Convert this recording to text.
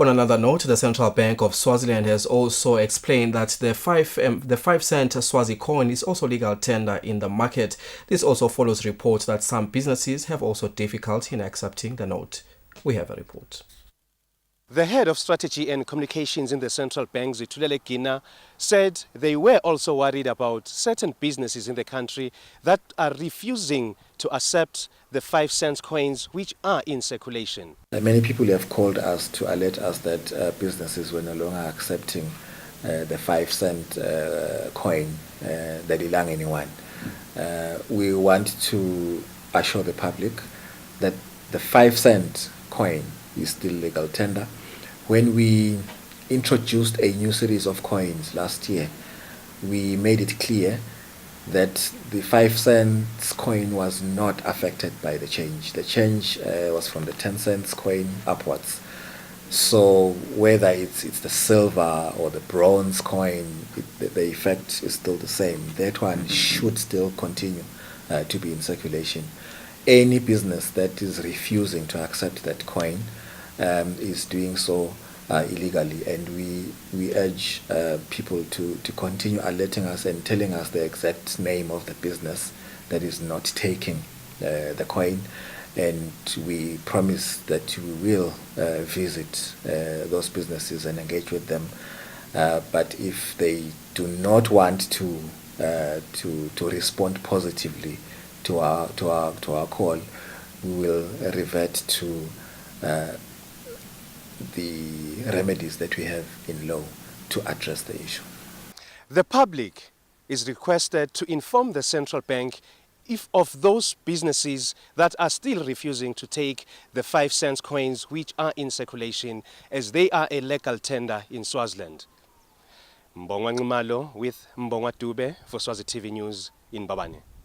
On another note, the Central Bank of Swaziland has also explained that the 5-cent Swazi coin is also legal tender in the market. This also follows reports that some businesses have also difficulty in accepting the note. We have a report. The head of strategy and communications in the central bank, Zitulele Gina, said they were also worried about certain businesses in the country that are refusing to accept the 5-cent coins which are in circulation. Many people have called us to alert us that businesses were no longer accepting the 5-cent coin, the Lilang anyone. We want to assure the public that the 5-cent coin is still legal tender. When we introduced a new series of coins last year, we made it clear that the 5-cent coin was not affected by the change. The change was from the 10-cent coin upwards. So whether it's the silver or the bronze coin, the effect is still the same. That one should still continue to be in circulation. Any business that is refusing to accept that coin is doing so illegally, and we urge people to continue alerting us and telling us the exact name of the business that is not taking the coin, and we promise that we will visit those businesses and engage with them. But if they do not want to respond positively to our call, we will revert to the remedies that we have in law to address the issue. The public is requested to inform the central bank of those businesses that are still refusing to take the 5-cent coins which are in circulation, as they are a legal tender in Swaziland. Mbongwa Ngumalo with Mbongwa Dube for Swazi TV News in Babane.